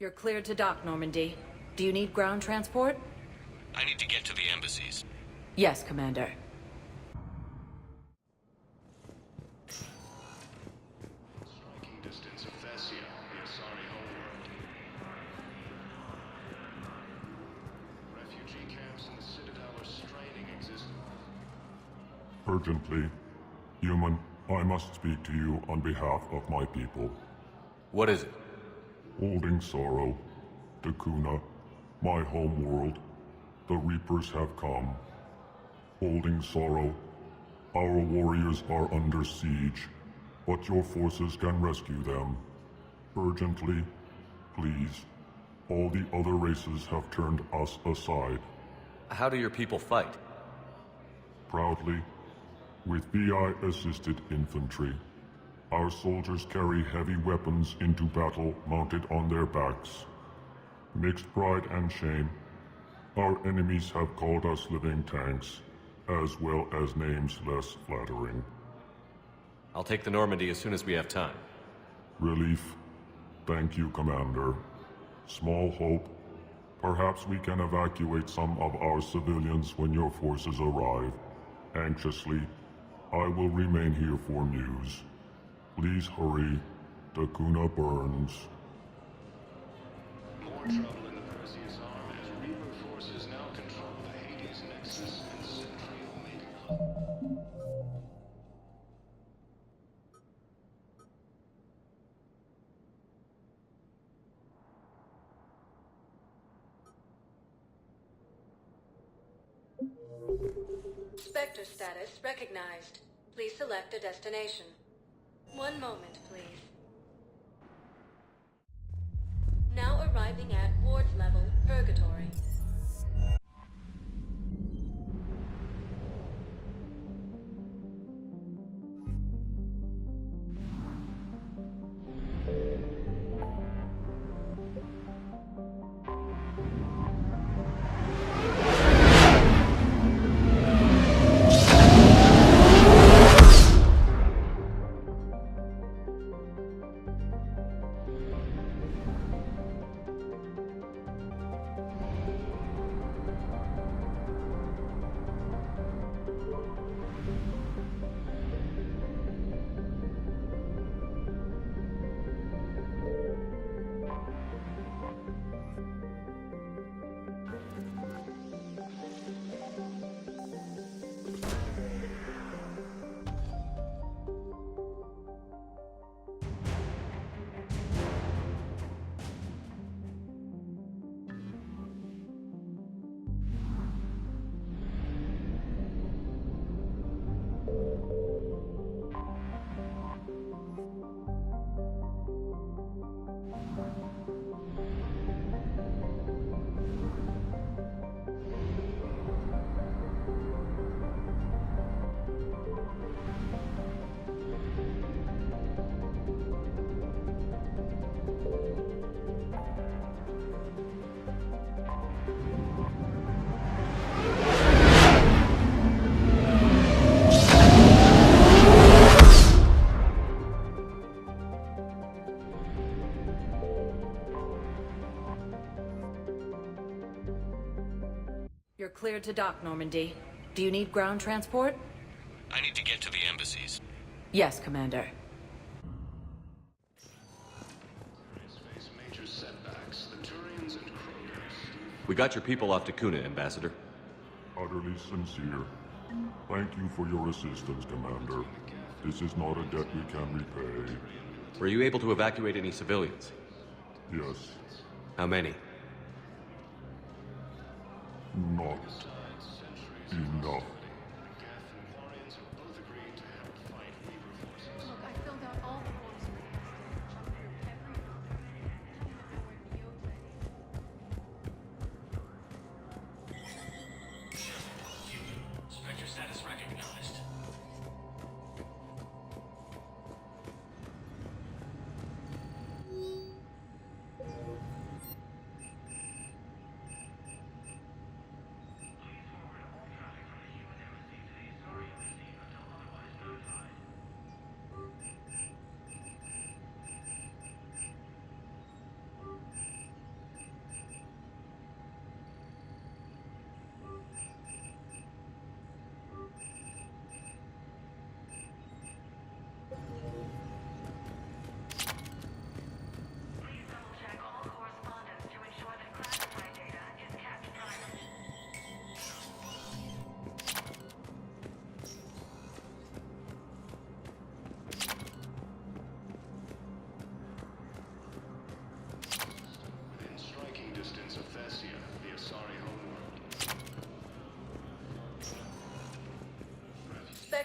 You're cleared to dock, Normandy. Do you need ground transport? I need to get to the embassies. Yes, Commander. Striking distance of Thessia, the Asari homeworld. Refugee camps in the Citadel are straining existence. Urgently, human, I must speak to you on behalf of my people. What is it? Holding sorrow, Dakuna, my home world, the Reapers have come. Holding sorrow, our warriors are under siege, but your forces can rescue them. Urgently, please. All the other races have turned us aside. How do your people fight? Proudly, with VI-assisted infantry. Our soldiers carry heavy weapons into battle mounted on their backs. Mixed pride and shame, our enemies have called us living tanks, as well as names less flattering. I'll take the Normandy as soon as we have time. Relief. Thank you, Commander. Small hope. Perhaps we can evacuate some of our civilians when your forces arrive. Anxiously, I will remain here for news. Please hurry. Dakuna burns. More trouble in the Perseus arm as Reaper forces now control the Hades Nexus and Sentry Omega. Spectre status recognized. Please select a destination. One moment, please. Now arriving at Ward's level, Purgatory. You're cleared to dock, Normandy. Do you need ground transport? I need to get to the embassies. Yes, Commander. Face major setbacks. The Turians and Krogans. We got your people off Dakuna, Ambassador. Utterly sincere. Thank you for your assistance, Commander. This is not a debt we can repay. Were you able to evacuate any civilians? Yes, How many? not enough. Look, I filled out all the forms for you. Jumped through every hurdle. Spectre status recognized.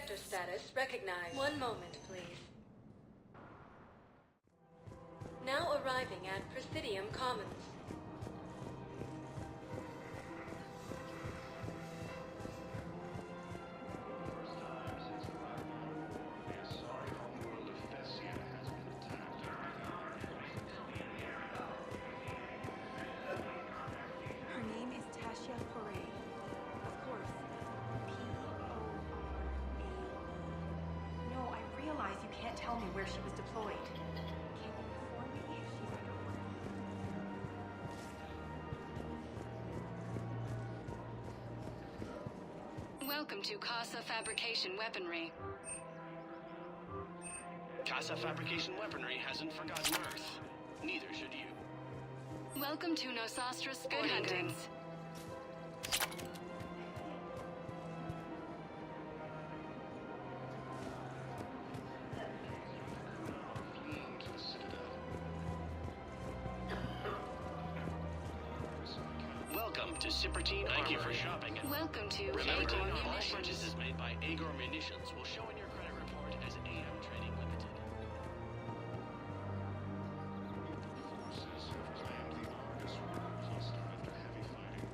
Sector status recognized. One moment, please. Now arriving at Presidium Commons. First time since arrival, the sorry homeworld of Thessia has been attacked. Her name is Tasha Poray. Of course, P-O-R-A-E. No, I realize you can't tell me where she was deployed. Can you inform me if she's under order? Welcome to Casa Fabrication Weaponry. Casa Fabrication Weaponry hasn't forgotten Earth. Neither should you. Welcome to Nosastra Sporting Goods. Fleeing to the Citadel. Welcome to Sippertine Thank you for shopping. Welcome to Remember to Agor note all Munitions. purchases made by Agor Munitions will show in your credit report as AM Trading Limited. Forces have claimed the Argus River cluster after heavy fighting.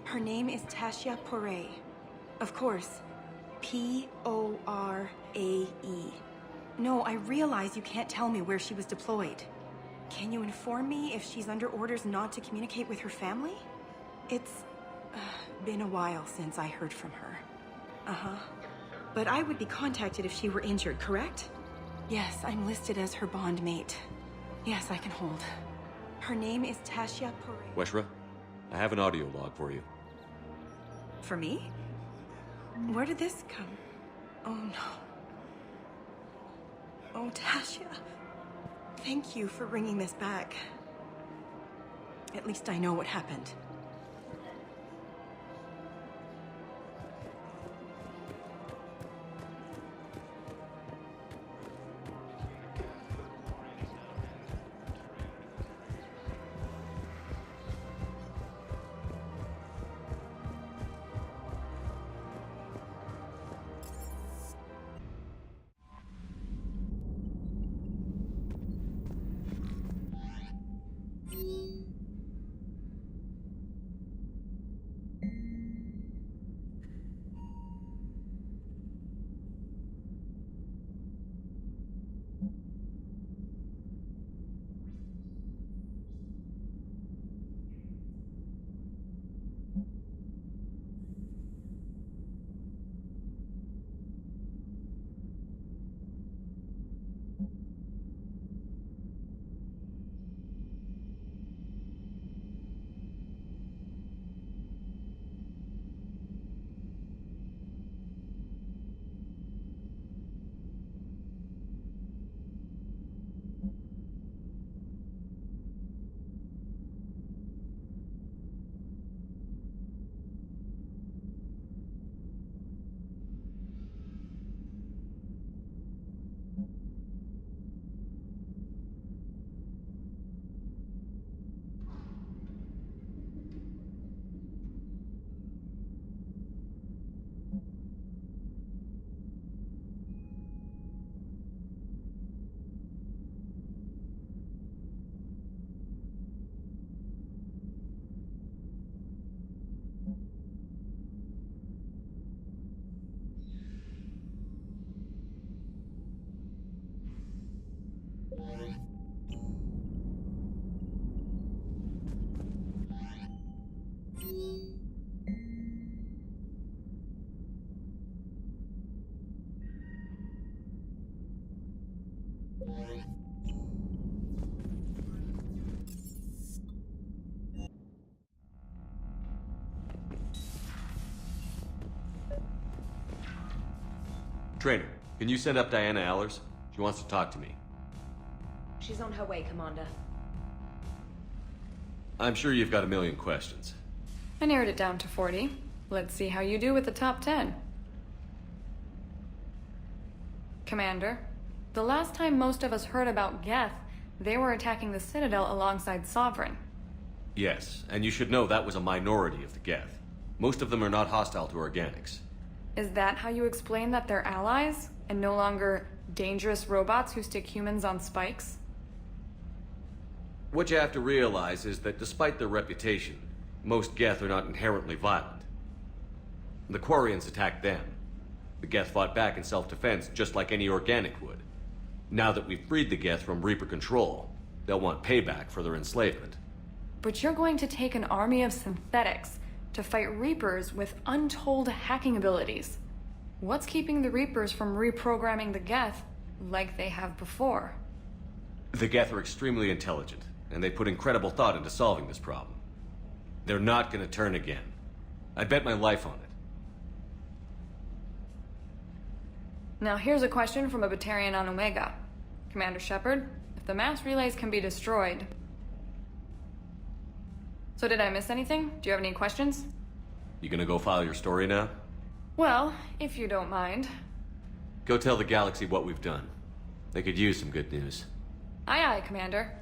Her name is Tasha Poray. Of course, P-O-R-A-E. No, I realize you can't tell me where she was deployed. Can you inform me if she's under orders not to communicate with her family? It's been a while since I heard from her. Uh-huh. But I would be contacted if she were injured, correct? Yes, I'm listed as her bond mate. Yes, I can hold. Her name is Tasha Poray. Weshra, I have an audio log for you. For me? Where did this come? Oh no. Oh, Tasha. Thank you for bringing this back. At least I know what happened. Trainer, can you send up Diana Allers? She wants to talk to me. She's on her way, Commander. I'm sure you've got a million questions. I narrowed it down to 40. Let's see how you do with the top 10. Commander, the last time most of us heard about Geth, They were attacking the Citadel alongside Sovereign. Yes, and you should know that was a minority of the Geth. Most of them are not hostile to organics. Is that how you explain that they're allies, and no longer dangerous robots who stick humans on spikes? What you have to realize is that despite their reputation, most Geth are not inherently violent. The Quarians attacked them. The Geth fought back in self-defense just like any organic would. Now that we've freed the Geth from Reaper control, they'll want payback for their enslavement. But you're going to take an army of synthetics to fight Reapers with untold hacking abilities. What's keeping the Reapers from reprogramming the Geth like they have before? The Geth are extremely intelligent, and they put incredible thought into solving this problem. They're not gonna turn again. I bet my life on it. Now here's a question from a Batarian on Omega. Commander Shepard, if the mass relays can be destroyed... So did I miss anything? Do you have any questions? You gonna go file your story now? Well, if you don't mind. Go tell the galaxy what we've done. They could use some good news. Aye aye, Commander.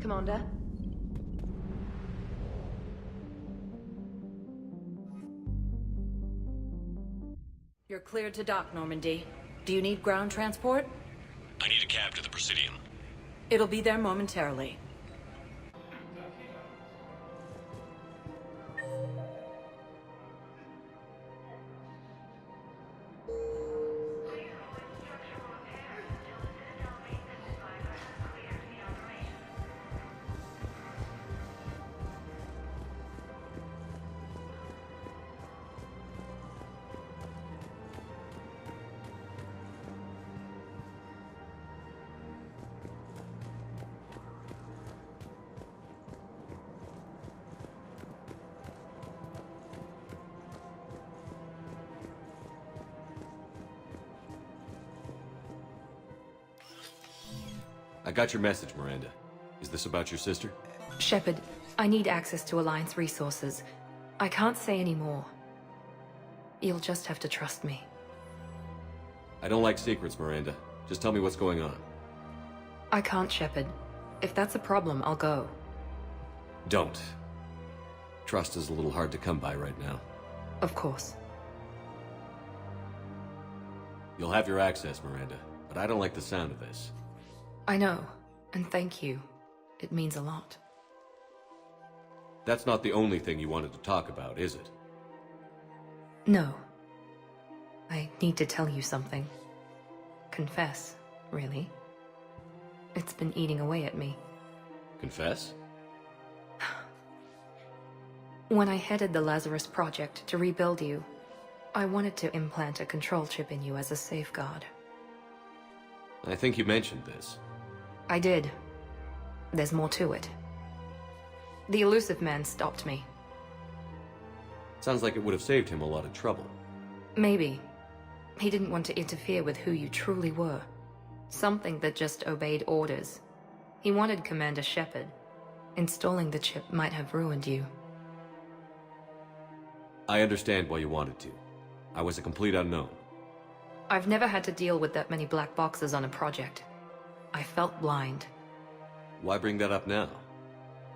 Commander? You're cleared to dock, Normandy. Do you need ground transport? I need a cab to the Presidium. It'll be there momentarily. I got your message, Miranda. Is this about your sister? Shepard, I need access to Alliance resources. I can't say any more. You'll just have to trust me. I don't like secrets, Miranda. Just tell me what's going on. I can't, Shepard. If that's a problem, I'll go. Don't. Trust is a little hard to come by right now. Of course. You'll have your access, Miranda, but I don't like the sound of this. I know, and thank you. It means a lot. That's not the only thing you wanted to talk about, is it? No. I need to tell you something. Confess, really. It's been eating away at me. Confess? When I headed the Lazarus Project to rebuild you, I wanted to implant a control chip in you as a safeguard. I think you mentioned this. I did. There's more to it. The elusive man stopped me. Sounds like it would have saved him a lot of trouble. Maybe. He didn't want to interfere with who you truly were. Something that just obeyed orders. He wanted Commander Shepard. Installing the chip might have ruined you. I understand why you wanted to. I was a complete unknown. I've never had to deal with that many black boxes on a project. I felt blind. Why bring that up now?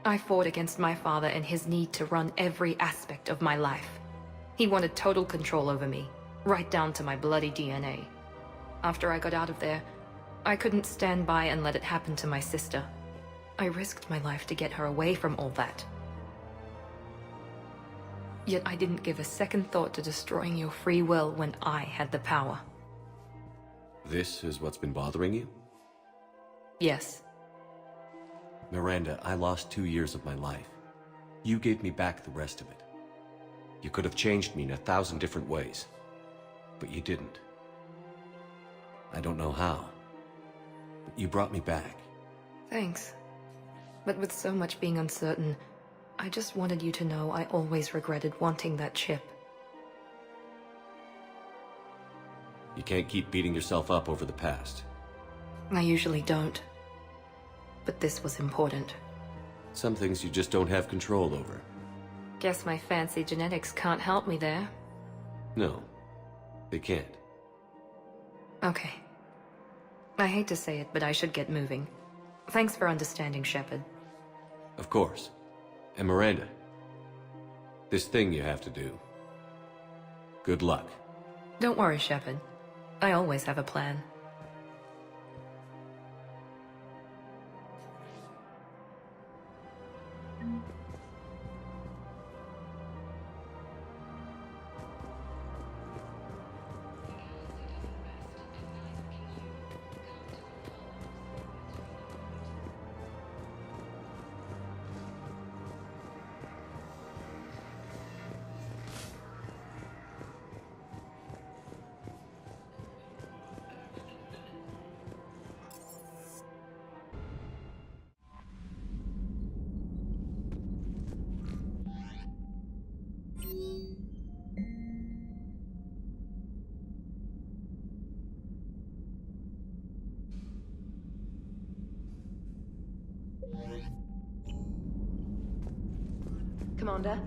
I fought against my father and his need to run every aspect of my life. He wanted total control over me, right down to my bloody DNA. After I got out of there, I couldn't stand by and let it happen to my sister. I risked my life to get her away from all that. Yet I didn't give a second thought to destroying your free will when I had the power. This is what's been bothering you? Yes. Miranda, I lost 2 years of my life. You gave me back the rest of it. You could have changed me in 1,000 different ways, but you didn't. I don't know how, but you brought me back. Thanks. But with so much being uncertain, I just wanted you to know I always regretted wanting that chip. You can't keep beating yourself up over the past. I usually don't. But this was important. Some things you just don't have control over. Guess my fancy genetics can't help me there. No, they can't. Okay. I hate to say it, but I should get moving. Thanks for understanding, Shepard. Of course. And Miranda, this thing you have to do. Good luck. Don't worry, Shepard. I always have a plan. Commander?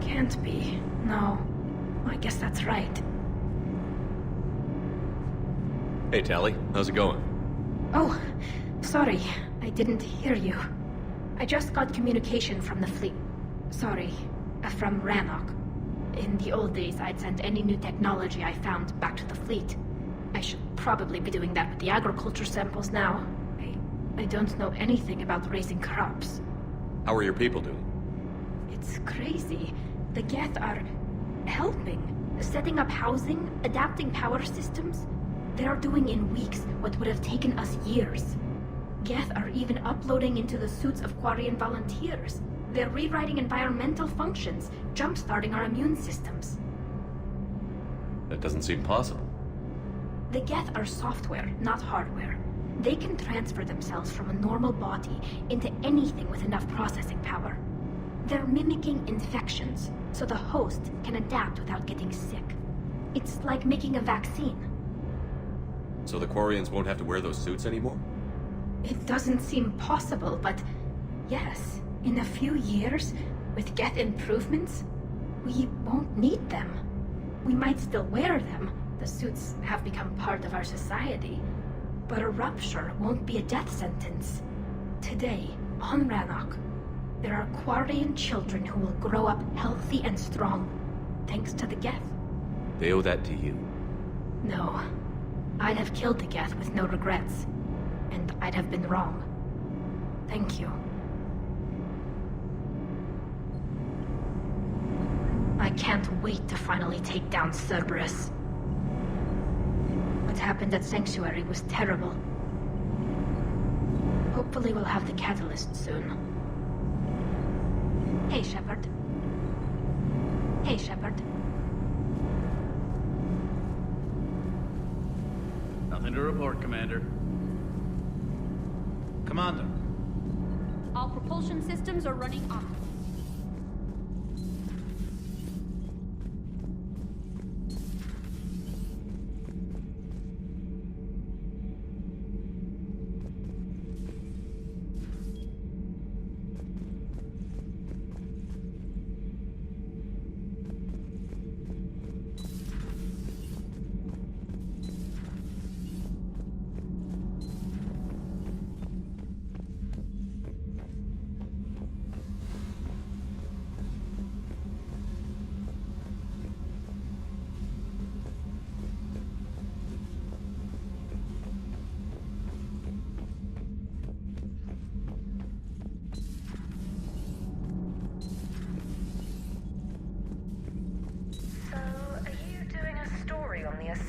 Can't be. No. I guess that's right. Hey, Tally. How's it going? Oh, sorry. I didn't hear you. I just got communication from the fleet. Sorry. From Rannoch. In the old days, I'd send any new technology I found back to the fleet. I should probably be doing that with the agriculture samples now. I don't know anything about raising crops. How are your people doing? It's crazy. The Geth are helping. Setting up housing, adapting power systems. They are doing in weeks what would have taken us years. Geth are even uploading into the suits of Quarian volunteers. They're rewriting environmental functions, jump-starting our immune systems. That doesn't seem possible. The Geth are software, not hardware. They can transfer themselves from a normal body into anything with enough processing power. They're mimicking infections, so the host can adapt without getting sick. It's like making a vaccine. So the Quarians won't have to wear those suits anymore? It doesn't seem possible, but yes, in a few years, with Geth improvements, we won't need them. We might still wear them. The suits have become part of our society. But a rupture won't be a death sentence. Today, on Rannoch, there are Quarian children who will grow up healthy and strong, thanks to the Geth. They owe that to you. No. I'd have killed the Geth with no regrets. And I'd have been wrong. Thank you. I can't wait to finally take down Cerberus. What happened at Sanctuary was terrible. Hopefully we'll have the catalyst soon. Hey, Shepard. Hey, Shepard. Nothing to report, Commander. Commander. All propulsion systems are running off.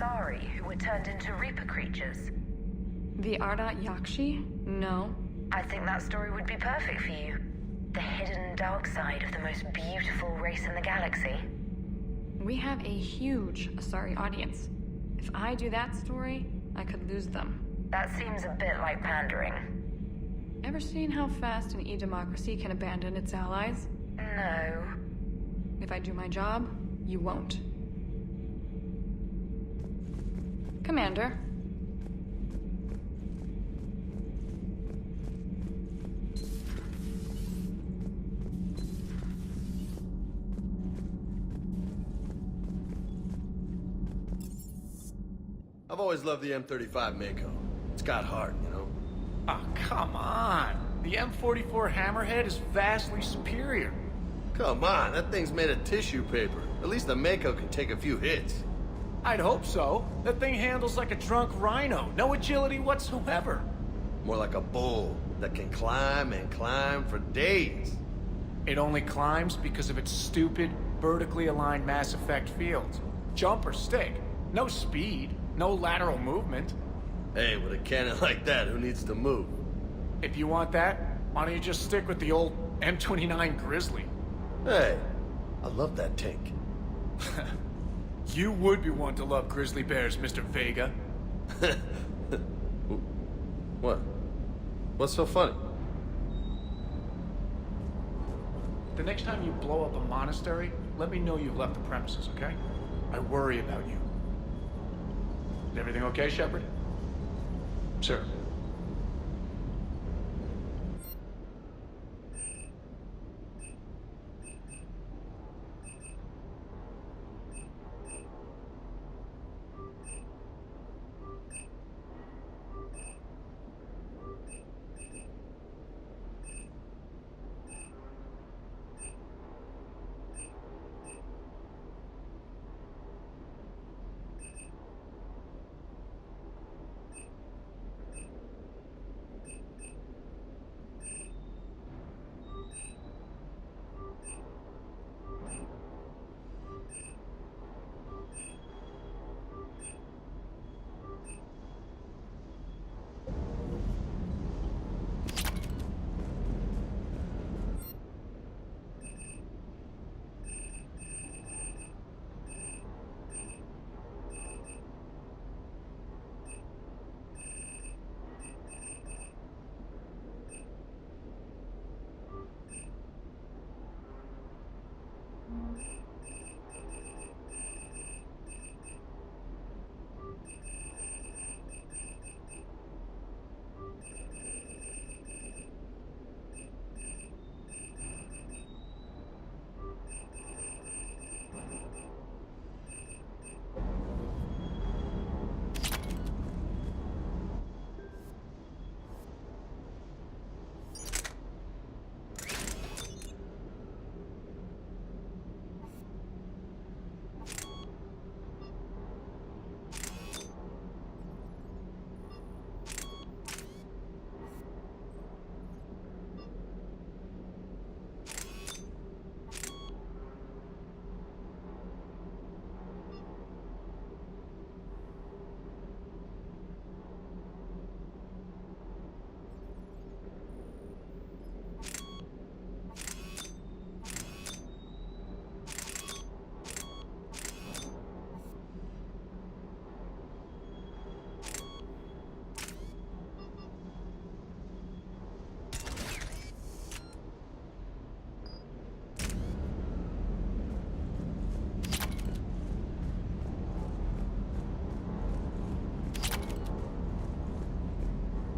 Asari who were turned into Reaper creatures? The Ardat Yakshi? No. I think that story would be perfect for you. The hidden dark side of the most beautiful race in the galaxy. We have a huge Asari audience. If I do that story, I could lose them. That seems a bit like pandering. Ever seen how fast an e-democracy can abandon its allies? No. If I do my job, you won't. Commander. I've always loved the M35 Mako. It's got heart, you know? Oh, come on. The M44 Hammerhead is vastly superior. Come on, that thing's made of tissue paper. At least the Mako can take a few hits. I'd hope so. That thing handles like a drunk rhino. No agility whatsoever. More like a bull that can climb and climb for days. It only climbs because of its stupid, vertically aligned Mass Effect fields. Jump or stick. No speed. No lateral movement. Hey, with a cannon like that, who needs to move? If you want that, why don't you just stick with the old M29 Grizzly? Hey, I love that tank. You would be one to love grizzly bears, Mr. Vega. What? What's so funny? The next time you blow up a monastery, let me know you've left the premises, okay? I worry about you. Is everything okay, Shepard? Sir.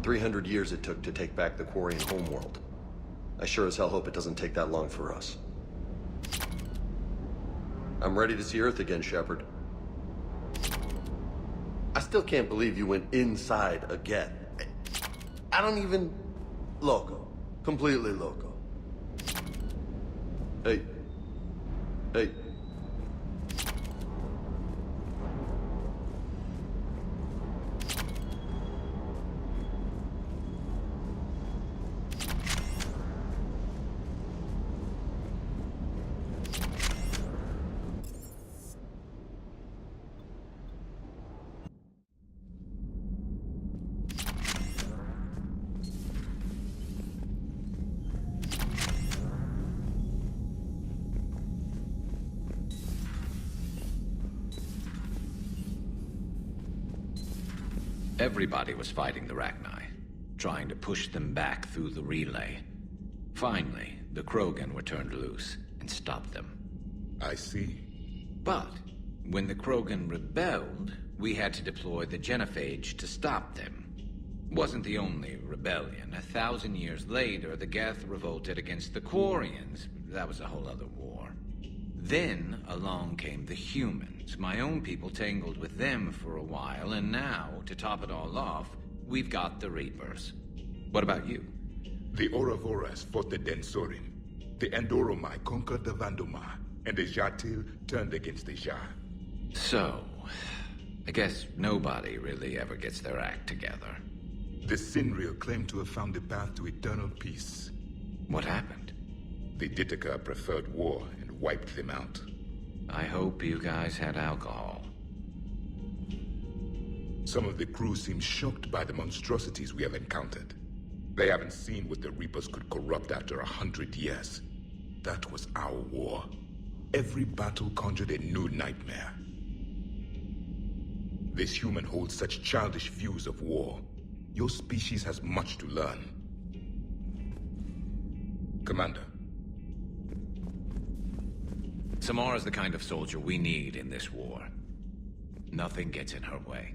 "300 years it took to take back the Quarian homeworld. I sure as hell hope it doesn't take that long for us. I'm ready to see Earth again, Shepard. I still can't believe you went inside a Geth. I don't even... Loco. Completely loco. Hey. Hey. Everybody was fighting the Rachni, trying to push them back through the relay. Finally, the Krogan were turned loose and stopped them. I see. But when the Krogan rebelled, we had to deploy the genophage to stop them. Wasn't the only rebellion. 1,000 years later, the Geth revolted against the Quarians. That was a whole other war. Then along came the humans. My own people tangled with them for a while, and now, to top it all off, we've got the Reapers. What about you? The Ouroboros fought the Densorin. The Andoromai conquered the Vandomai, and the Jatil turned against the Jah. So, I guess nobody really ever gets their act together. The Sinreal claimed to have found the path to eternal peace. What happened? The Ditaka preferred war and wiped them out. I hope you guys had alcohol. Some of the crew seem shocked by the monstrosities we have encountered. They haven't seen what the Reapers could corrupt after 100 years. That was our war. Every battle conjured a new nightmare. This human holds such childish views of war. Your species has much to learn. Commander. Samara's the kind of soldier we need in this war. Nothing gets in her way.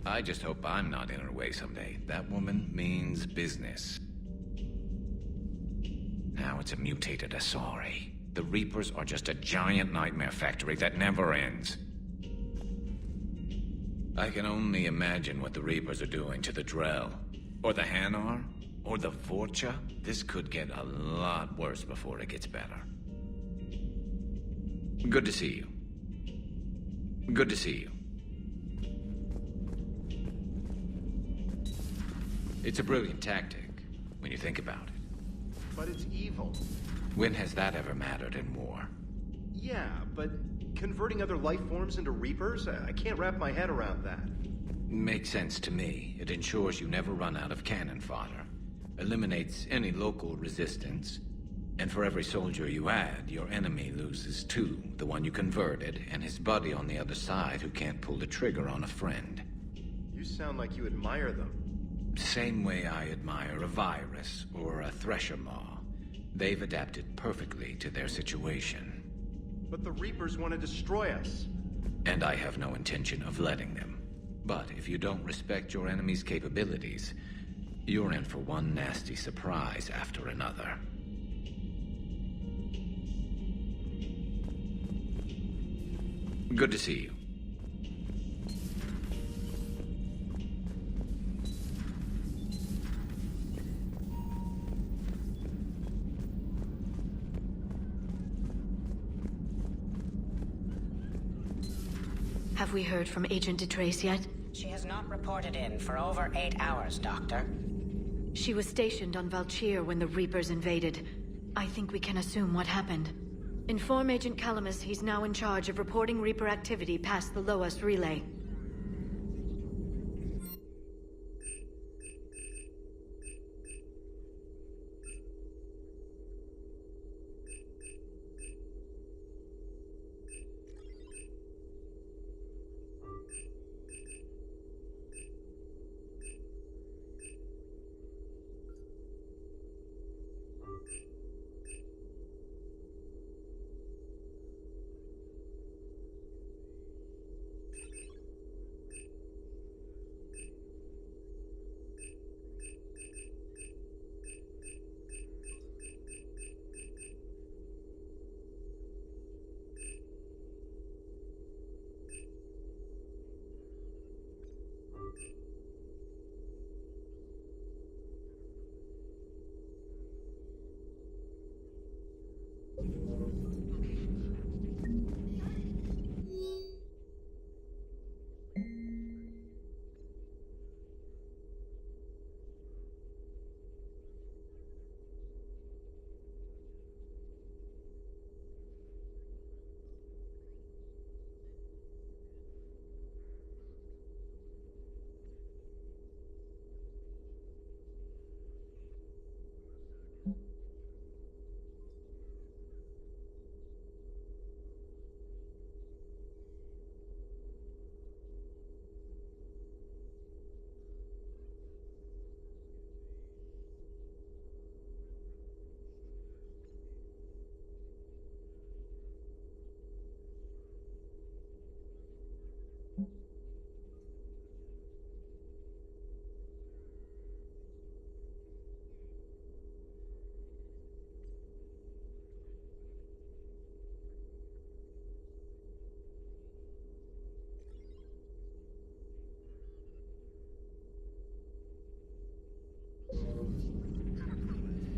I just hope I'm not in her way someday. That woman means business. Now it's a mutated Asari. The Reapers are just a giant nightmare factory that never ends. I can only imagine what the Reapers are doing to the Drell, or the Hanar, or the Vorcha. This could get a lot worse before it gets better. Good to see you. Good to see you. It's a brilliant tactic, when you think about it. But it's evil. When has that ever mattered in war? Yeah, but converting other life forms into Reapers? I can't wrap my head around that. Makes sense to me. It ensures you never run out of cannon fodder. Eliminates any local resistance. And for every soldier you add, your enemy loses two. The one you converted, and his buddy on the other side who can't pull the trigger on a friend. You sound like you admire them. Same way I admire a virus or a thresher maw. They've adapted perfectly to their situation. But the Reapers want to destroy us. And I have no intention of letting them. But if you don't respect your enemy's capabilities, you're in for one nasty surprise after another. Good to see you. Have we heard from Agent DeTrace yet? She has not reported in for over 8 hours, Doctor. She was stationed on Valchir when the Reapers invaded. I think we can assume what happened. Inform Agent Calamus he's now in charge of reporting Reaper activity past the Loas relay.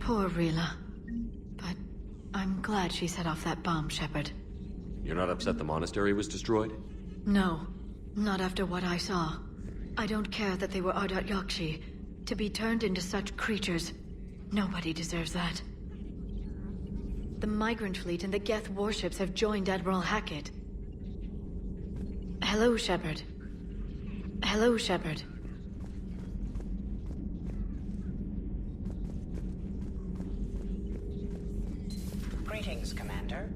Poor Rila. But I'm glad she set off that bomb, Shepard. You're not upset the monastery was destroyed? No, not after what I saw. I don't care that they were Ardat Yakshi. To be turned into such creatures, nobody deserves that. The migrant fleet and the Geth warships have joined Admiral Hackett. Hello, Shepard. Hello, Shepard. Greetings, Commander.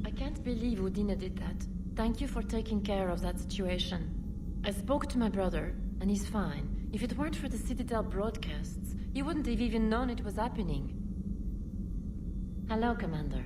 I can't believe Udina did that. Thank you for taking care of that situation. I spoke to my brother, and he's fine. If it weren't for the Citadel broadcasts, you wouldn't have even known it was happening. Hello, Commander.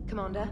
Commander?